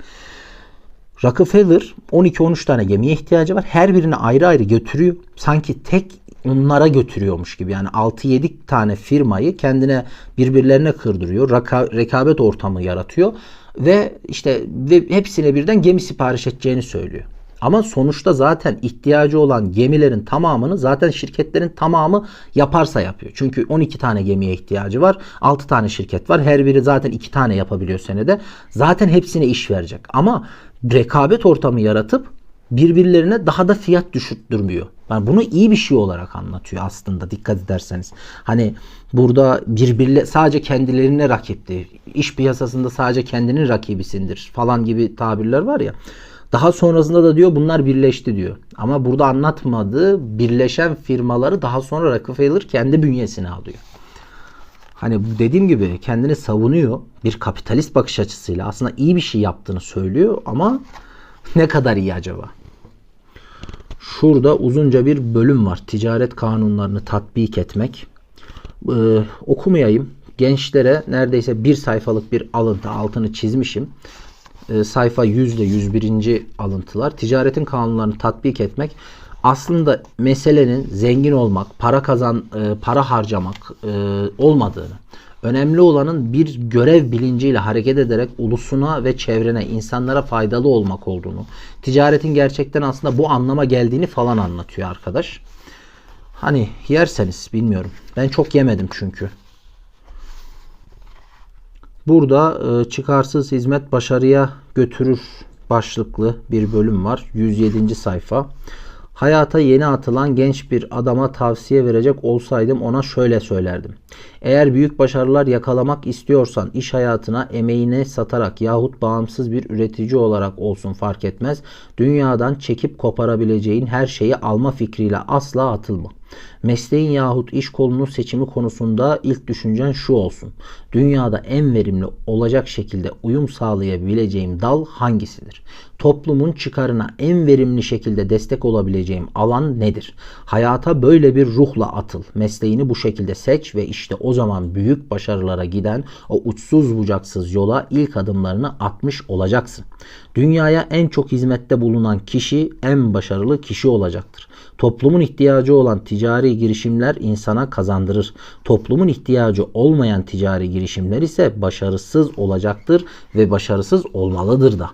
Speaker 1: Rockefeller 12-13 tane gemiye ihtiyacı var. Her birini ayrı ayrı götürüyor. Sanki tek onlara götürüyormuş gibi. Yani 6-7 tane firmayı kendine birbirlerine kırdırıyor. Rekabet ortamı yaratıyor. Ve işte hepsine birden gemi sipariş edeceğini söylüyor. Ama sonuçta zaten ihtiyacı olan gemilerin tamamını zaten şirketlerin tamamı yaparsa yapıyor. Çünkü 12 tane gemiye ihtiyacı var. 6 tane şirket var. Her biri zaten 2 tane yapabiliyor senede. Zaten hepsine iş verecek. Ama rekabet ortamı yaratıp birbirlerine daha da fiyat düşürttürmüyor. Yani bunu iyi bir şey olarak anlatıyor aslında dikkat ederseniz. Hani burada sadece kendilerine rakipti. İş piyasasında sadece kendinin rakibisindir falan gibi tabirler var ya. Daha sonrasında da diyor bunlar birleşti diyor. Ama burada anlatmadığı birleşen firmaları daha sonra Rockefeller kendi bünyesine alıyor. Hani dediğim gibi kendini savunuyor. Bir kapitalist bakış açısıyla aslında iyi bir şey yaptığını söylüyor ama ne kadar iyi acaba? Şurada uzunca bir bölüm var. Ticaret kanunlarını tatbik etmek. Okumayayım. Gençlere neredeyse bir sayfalık bir alıntı, altını çizmişim. Sayfa 100 ile 101. alıntılar. Ticaretin kanunlarını tatbik etmek. Aslında meselenin zengin olmak, para harcamak olmadığını, önemli olanın bir görev bilinciyle hareket ederek ulusuna ve çevrene, insanlara faydalı olmak olduğunu, ticaretin gerçekten aslında bu anlama geldiğini falan anlatıyor arkadaş. Hani yerseniz bilmiyorum. Ben çok yemedim çünkü. Burada çıkarsız hizmet başarıya götürür başlıklı bir bölüm var. 107. sayfa. Hayata yeni atılan genç bir adama tavsiye verecek olsaydım ona şöyle söylerdim. Eğer büyük başarılar yakalamak istiyorsan iş hayatına emeğini satarak yahut bağımsız bir üretici olarak olsun fark etmez. Dünyadan çekip koparabileceğin her şeyi alma fikriyle asla atılma. Mesleğin yahut iş kolunun seçimi konusunda ilk düşüncen şu olsun. Dünyada en verimli olacak şekilde uyum sağlayabileceğim dal hangisidir? Toplumun çıkarına en verimli şekilde destek olabileceğim alan nedir? Hayata böyle bir ruhla atıl. Mesleğini bu şekilde seç ve işte o zaman büyük başarılara giden o uçsuz bucaksız yola ilk adımlarını atmış olacaksın. Dünyaya en çok hizmette bulunan kişi en başarılı kişi olacaktır. Toplumun ihtiyacı olan ticari girişimler insana kazandırır. Toplumun ihtiyacı olmayan ticari girişimler ise başarısız olacaktır ve başarısız olmalıdır da.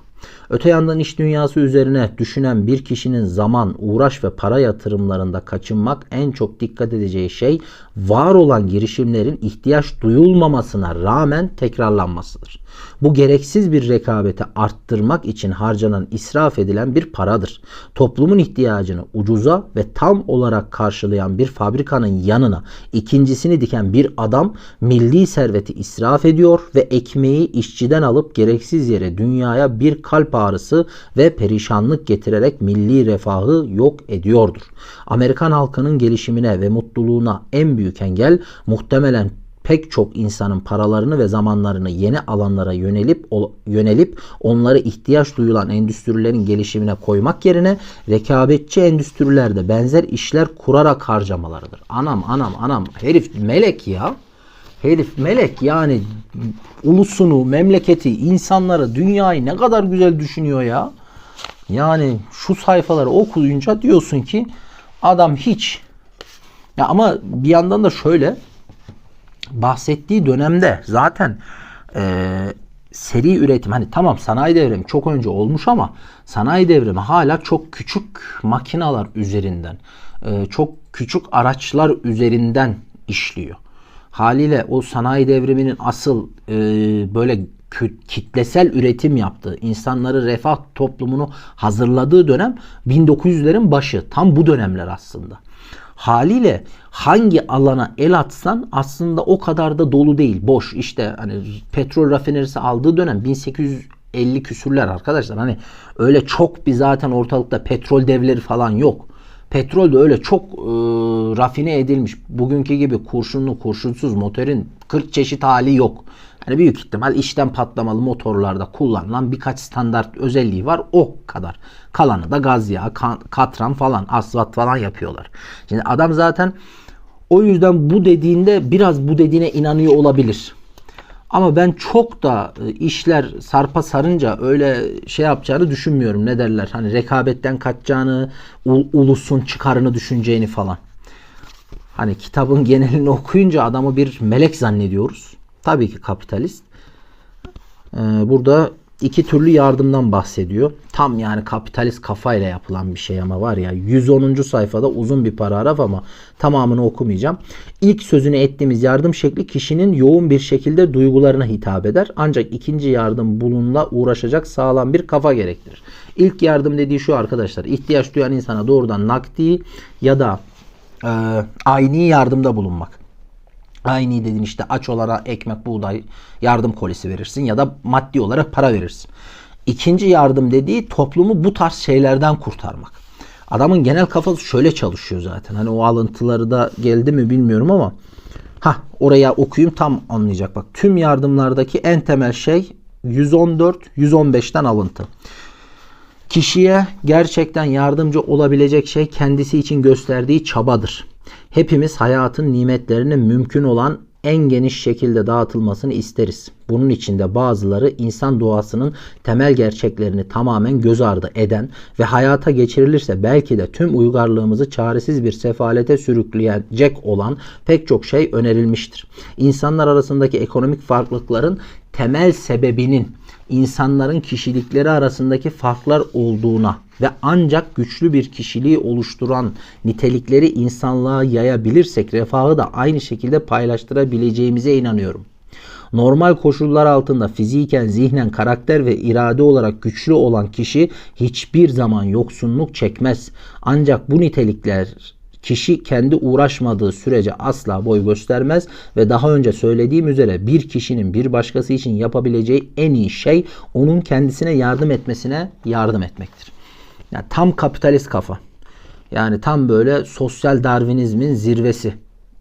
Speaker 1: Öte yandan iş dünyası üzerine düşünen bir kişinin zaman, uğraş ve para yatırımlarında kaçınmak en çok dikkat edeceği şey var olan girişimlerin ihtiyaç duyulmamasına rağmen tekrarlanmasıdır. Bu gereksiz bir rekabeti arttırmak için harcanan, israf edilen bir paradır. Toplumun ihtiyacını ucuza ve tam olarak karşılayan bir fabrikanın yanına ikincisini diken bir adam milli serveti israf ediyor ve ekmeği işçiden alıp gereksiz yere dünyaya bir kalp ağrısı ve perişanlık getirerek milli refahı yok ediyordur. Amerikan halkının gelişimine ve mutluluğuna en büyük engel muhtemelen pek çok insanın paralarını ve zamanlarını yeni alanlara yönelip onlara ihtiyaç duyulan endüstrilerin gelişimine koymak yerine rekabetçi endüstrilerde benzer işler kurarak harcamalarıdır. Anam herif melek ya. Herif melek yani ulusunu, memleketi, insanları, dünyayı ne kadar güzel düşünüyor ya. Yani şu sayfaları okuyunca diyorsun ki adam hiç. Ya ama bir yandan da şöyle bahsettiği dönemde zaten seri üretim hani tamam sanayi devrimi çok önce olmuş ama sanayi devrimi hala çok küçük makineler üzerinden çok küçük araçlar üzerinden işliyor. Haliyle o sanayi devriminin asıl böyle kitlesel üretim yaptığı, insanları refah toplumunu hazırladığı dönem 1900'lerin başı. Tam bu dönemler aslında. Haliyle hangi alana el atsan aslında o kadar da dolu değil. Boş. İşte hani petrol rafinerisi aldığı dönem 50 küsürler arkadaşlar. Hani öyle çok bir zaten ortalıkta petrol devleri falan yok. Petrol de öyle çok rafine edilmiş. Bugünkü gibi kurşunlu kurşunsuz motorun 40 çeşit hali yok. Yani büyük ihtimal içten patlamalı motorlarda kullanılan birkaç standart özelliği var. O kadar. Kalanı da gaz yağı, katran falan, asfalt falan yapıyorlar. Şimdi adam zaten o yüzden bu dediğinde biraz bu dediğine inanıyor olabilir. Ama ben çok da işler sarpa sarınca öyle şey yapacağını düşünmüyorum. Ne derler? Hani rekabetten kaçacağını, ulusun çıkarını düşüneceğini falan. Hani kitabın genelini okuyunca adamı bir melek zannediyoruz. Tabii ki kapitalist. Burada iki türlü yardımdan bahsediyor. Tam yani kapitalist kafayla yapılan bir şey ama var ya 110. sayfada uzun bir paragraf ama tamamını okumayacağım. İlk sözünü ettiğimiz yardım şekli kişinin yoğun bir şekilde duygularına hitap eder. Ancak ikinci yardım bununla uğraşacak sağlam bir kafa gerektirir. İlk yardım dediği şu arkadaşlar. İhtiyaç duyan insana doğrudan nakdi ya da ayni yardımda bulunmak. Aynı dedin işte aç olarak ekmek, buğday yardım kolisi verirsin ya da maddi olarak para verirsin. İkinci yardım dediği toplumu bu tarz şeylerden kurtarmak. Adamın genel kafası şöyle çalışıyor zaten. Hani o alıntıları da geldi mi bilmiyorum ama oraya okuyayım tam anlayacak. Bak tüm yardımlardaki en temel şey 114-115'ten alıntı. Kişiye gerçekten yardımcı olabilecek şey kendisi için gösterdiği çabadır. Hepimiz hayatın nimetlerinin mümkün olan en geniş şekilde dağıtılmasını isteriz. Bunun için de bazıları insan doğasının temel gerçeklerini tamamen göz ardı eden ve hayata geçirilirse belki de tüm uygarlığımızı çaresiz bir sefalete sürükleyecek olan pek çok şey önerilmiştir. İnsanlar arasındaki ekonomik farklılıkların temel sebebinin insanların kişilikleri arasındaki farklar olduğuna ve ancak güçlü bir kişiliği oluşturan nitelikleri insanlığa yayabilirsek refahı da aynı şekilde paylaştırabileceğimize inanıyorum. Normal koşullar altında fiziken, zihnen, karakter ve irade olarak güçlü olan kişi hiçbir zaman yoksunluk çekmez. Ancak bu nitelikler kişi kendi uğraşmadığı sürece asla boy göstermez ve daha önce söylediğim üzere bir kişinin bir başkası için yapabileceği en iyi şey onun kendisine yardım etmesine yardım etmektir. Yani tam kapitalist kafa. Yani tam böyle sosyal darwinizmin zirvesi.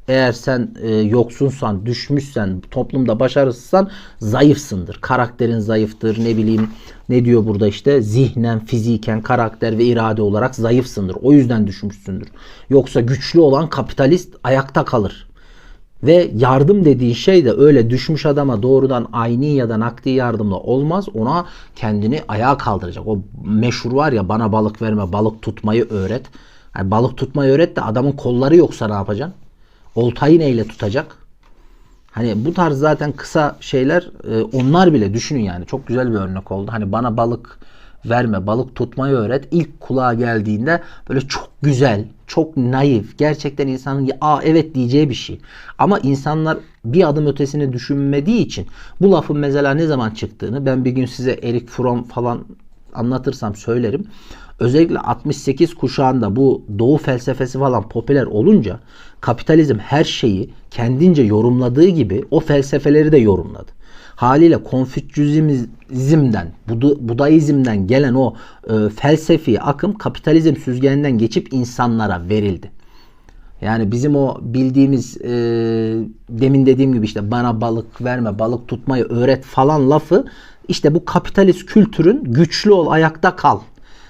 Speaker 1: Eğer sen yoksunsan, düşmüşsen, toplumda başarısızsan zayıfsındır. Karakterin zayıftır, ne bileyim ne diyor burada işte zihnen, fiziken, karakter ve irade olarak zayıfsındır. O yüzden düşmüşsündür. Yoksa güçlü olan kapitalist ayakta kalır. Ve yardım dediği şey de öyle düşmüş adama doğrudan ayni ya da nakdi yardımla olmaz. Ona kendini ayağa kaldıracak. O meşhur var ya bana balık verme, balık tutmayı öğret. Yani balık tutmayı öğret de adamın kolları yoksa ne yapacaksın? Oltayı neyle tutacak? Hani bu tarz zaten kısa şeyler onlar bile düşünün yani. Çok güzel bir örnek oldu. Hani bana balık verme, balık tutmayı öğret. İlk kulağa geldiğinde böyle çok güzel, çok naif, gerçekten insanın evet diyeceği bir şey. Ama insanlar bir adım ötesini düşünmediği için bu lafın mesela ne zaman çıktığını ben bir gün size Erik Fromm falan anlatırsam söylerim. Özellikle 68 kuşağında bu doğu felsefesi falan popüler olunca kapitalizm her şeyi kendince yorumladığı gibi o felsefeleri de yorumladı. Haliyle Konfüçyüzm'den, Budaizm'den gelen o felsefi akım kapitalizm süzgeninden geçip insanlara verildi. Yani bizim o bildiğimiz demin dediğim gibi işte bana balık verme, balık tutmayı öğret falan lafı işte bu kapitalist kültürün güçlü ol, ayakta kal.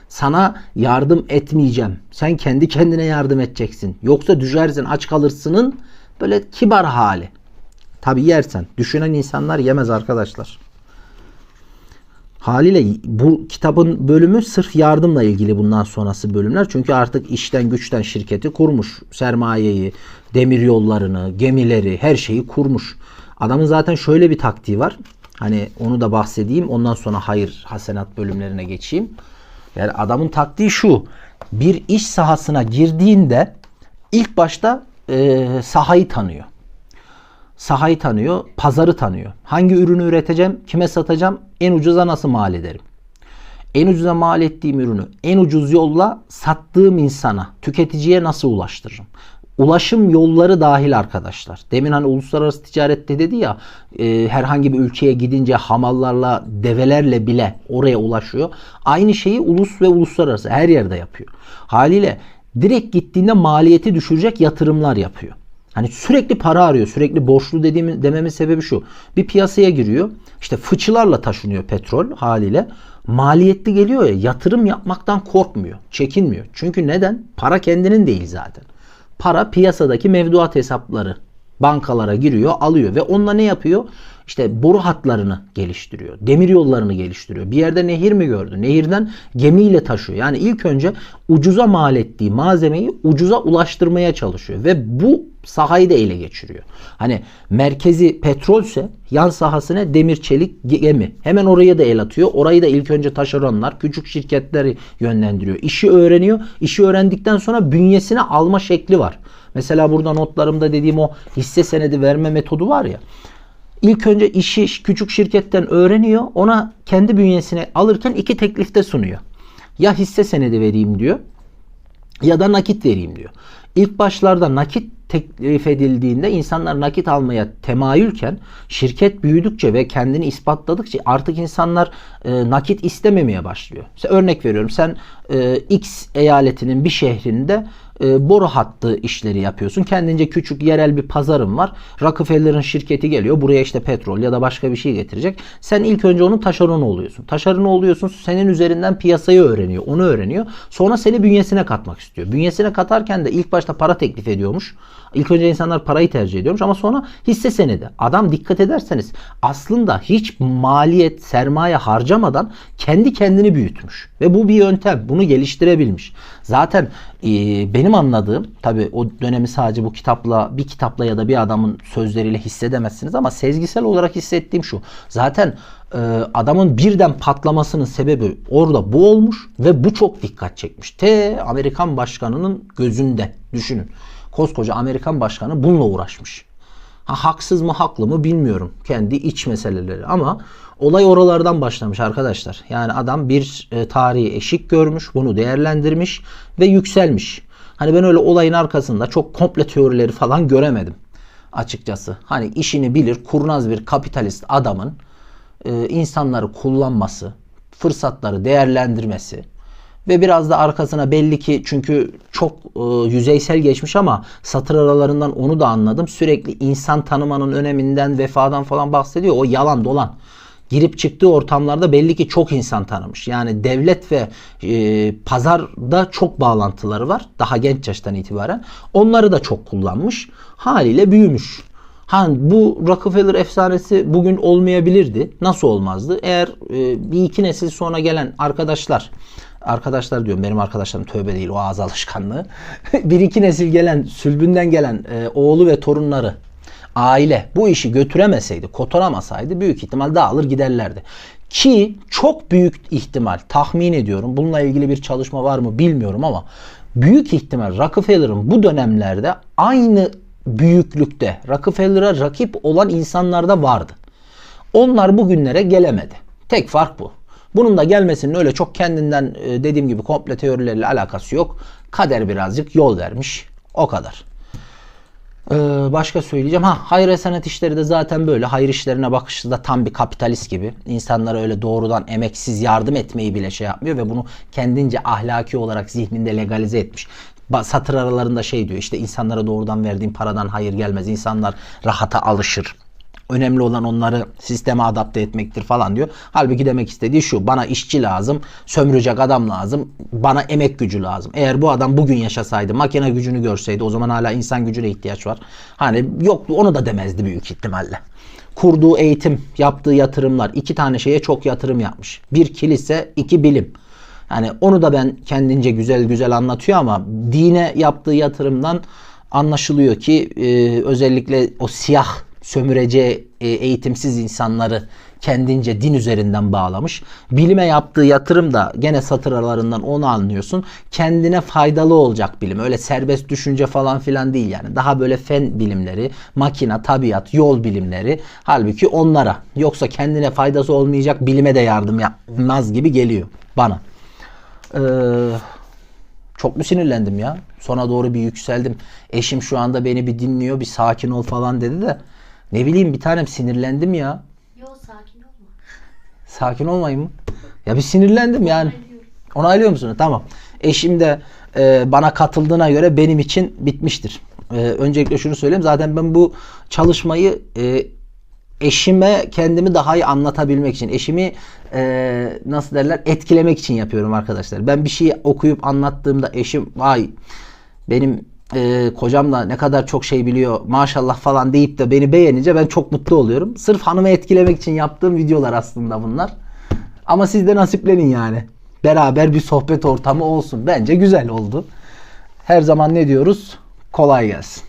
Speaker 1: Sana yardım etmeyeceğim. Sen kendi kendine yardım edeceksin. Yoksa düşersin, aç kalırsının böyle kibar hali. Tabi yersen. Düşünen insanlar yemez arkadaşlar. Haliyle bu kitabın bölümü sırf yardımla ilgili bundan sonrası bölümler. Çünkü artık işten güçten şirketi kurmuş. Sermayeyi, demir yollarını, gemileri, her şeyi kurmuş. Adamın zaten şöyle bir taktiği var. Hani onu da bahsedeyim. Ondan sonra hayır hasenat bölümlerine geçeyim. Yani adamın taktiği şu. Bir iş sahasına girdiğinde ilk başta sahayı tanıyor. Sahayı tanıyor, pazarı tanıyor. Hangi ürünü üreteceğim, kime satacağım, en ucuza nasıl mal ederim? En ucuza mal ettiğim ürünü en ucuz yolla sattığım insana, tüketiciye nasıl ulaştırırım? Ulaşım yolları dahil arkadaşlar. Demin hani uluslararası ticarette dedi ya, herhangi bir ülkeye gidince hamallarla, develerle bile oraya ulaşıyor. Aynı şeyi ulus ve uluslararası her yerde yapıyor. Haliyle direkt gittiğinde maliyeti düşürecek yatırımlar yapıyor. Hani sürekli para arıyor. Sürekli borçlu dememin sebebi şu. Bir piyasaya giriyor. İşte fıçılarla taşınıyor petrol haliyle. Maliyetli geliyor ya, yatırım yapmaktan korkmuyor. Çekinmiyor. Çünkü neden? Para kendinin değil zaten. Para piyasadaki mevduat hesapları. Bankalara giriyor, alıyor ve onunla ne yapıyor? İşte boru hatlarını geliştiriyor. Demir yollarını geliştiriyor. Bir yerde nehir mi gördü? Nehirden gemiyle taşıyor. Yani ilk önce ucuza mal ettiği malzemeyi ucuza ulaştırmaya çalışıyor. Ve bu sahayı da ele geçiriyor. Hani merkezi petrolse yan sahası ne? Demir, çelik, gemi. Hemen oraya da el atıyor. Orayı da ilk önce taşeronlar, küçük şirketleri yönlendiriyor. İşi öğreniyor. İşi öğrendikten sonra bünyesine alma şekli var. Mesela burada notlarımda dediğim o hisse senedi verme metodu var ya. İlk önce işi küçük şirketten öğreniyor. Ona kendi bünyesine alırken iki teklifte sunuyor. Ya hisse senedi vereyim diyor, ya da nakit vereyim diyor. İlk başlarda nakit teklif edildiğinde insanlar nakit almaya temayülken şirket büyüdükçe ve kendini ispatladıkça artık insanlar nakit istememeye başlıyor. İşte örnek veriyorum, sen X eyaletinin bir şehrinde boru hattı işleri yapıyorsun. Kendince küçük yerel bir pazarın var. Rockefeller'ın şirketi geliyor. Buraya işte petrol ya da başka bir şey getirecek. Sen ilk önce onun taşeronu oluyorsun. Taşeronu oluyorsun. Senin üzerinden piyasayı öğreniyor. Onu öğreniyor. Sonra seni bünyesine katmak istiyor. Bünyesine katarken de ilk başta para teklif ediyormuş. İlk önce insanlar parayı tercih ediyormuş ama sonra hisse senedi. Adam, dikkat ederseniz, aslında hiç maliyet, sermaye harcamadan kendi kendini büyütmüş. Ve bu bir yöntem. Bunu geliştirebilmiş. Zaten benim anladığım, tabii o dönemi sadece bu kitapla, bir kitapla ya da bir adamın sözleriyle hissedemezsiniz ama sezgisel olarak hissettiğim şu. Zaten adamın birden patlamasının sebebi orada bu olmuş ve bu çok dikkat çekmiş. Amerikan başkanının gözünde düşünün. Koskoca Amerikan başkanı bununla uğraşmış. Haksız mı haklı mı bilmiyorum. Kendi iç meseleleri ama olay oralardan başlamış arkadaşlar. Yani adam bir tarihi eşik görmüş, bunu değerlendirmiş ve yükselmiş. Hani ben öyle olayın arkasında çok komple teorileri falan göremedim açıkçası. Hani işini bilir, kurnaz bir kapitalist adamın insanları kullanması, fırsatları değerlendirmesi ve biraz da arkasına belli ki, çünkü çok yüzeysel geçmiş ama satır aralarından onu da anladım. Sürekli insan tanımanın öneminden, vefadan falan bahsediyor. O yalan dolan. Girip çıktığı ortamlarda belli ki çok insan tanımış. Yani devlet ve pazarda çok bağlantıları var. Daha genç yaştan itibaren. Onları da çok kullanmış. Haliyle büyümüş. Bu Rockefeller efsanesi bugün olmayabilirdi. Nasıl olmazdı? Eğer bir iki nesil sonra gelen arkadaşlar diyorum, benim arkadaşlarım, tövbe değil, o ağız alışkanlığı. Bir iki nesil gelen, sülbünden gelen oğlu ve torunları, aile bu işi götüremeseydi, kotaramasaydı büyük ihtimal dağılır giderlerdi. Ki çok büyük ihtimal, tahmin ediyorum, bununla ilgili bir çalışma var mı bilmiyorum ama büyük ihtimal Rockefeller'ın bu dönemlerde aynı büyüklükte Rockefeller'a rakip olan insanlar da vardı. Onlar bugünlere gelemedi. Tek fark bu. Bunun da gelmesinin öyle çok kendinden, dediğim gibi, komple teorileriyle alakası yok. Kader birazcık yol vermiş. O kadar. Başka söyleyeceğim. Hayır ve sanat işleri de zaten böyle. Hayır işlerine bakışı da tam bir kapitalist gibi. İnsanlara öyle doğrudan emeksiz yardım etmeyi bile şey yapmıyor ve bunu kendince ahlaki olarak zihninde legalize etmiş. Satır aralarında şey diyor, işte insanlara doğrudan verdiğim paradan hayır gelmez. İnsanlar rahata alışır. Önemli olan onları sisteme adapte etmektir falan diyor. Halbuki demek istediği şu: bana işçi lazım, sömürecek adam lazım, bana emek gücü lazım. Eğer bu adam bugün yaşasaydı, makine gücünü görseydi, o zaman hala insan gücüne ihtiyaç var. Hani yok, onu da demezdi büyük ihtimalle. Kurduğu eğitim, yaptığı yatırımlar, iki tane şeye çok yatırım yapmış. Bir kilise, iki bilim. Yani onu da ben kendince güzel anlatıyor ama dine yaptığı yatırımdan anlaşılıyor ki özellikle o siyah sömürece eğitimsiz insanları kendince din üzerinden bağlamış. Bilime yaptığı yatırım da gene satır aralarından onu anlıyorsun. Kendine faydalı olacak bilim. Öyle serbest düşünce falan filan değil yani. Daha böyle fen bilimleri, makina, tabiat, yol bilimleri. Halbuki onlara. Yoksa kendine faydası olmayacak bilime de yardım yapmaz gibi geliyor bana. Çok mu sinirlendim ya? Sona doğru bir yükseldim. Eşim şu anda beni bir dinliyor, bir sakin ol falan dedi de. Ne bileyim bir tanem, sinirlendim ya.
Speaker 2: Yo, sakin olma.
Speaker 1: Sakin olmayayım mı? Ya bir sinirlendim yani. Onaylıyor musun? Tamam. Eşim de bana katıldığına göre benim için bitmiştir. Öncelikle şunu söyleyeyim. Zaten ben bu çalışmayı eşime kendimi daha iyi anlatabilmek için, eşimi nasıl derler, etkilemek için yapıyorum arkadaşlar. Ben bir şey okuyup anlattığımda eşim vay benim kocam da ne kadar çok şey biliyor maşallah falan deyip de beni beğenince ben çok mutlu oluyorum. Sırf hanımı etkilemek için yaptığım videolar aslında bunlar. Ama siz de nasiplenin yani. Beraber bir sohbet ortamı olsun. Bence güzel oldu. Her zaman ne diyoruz? Kolay gelsin.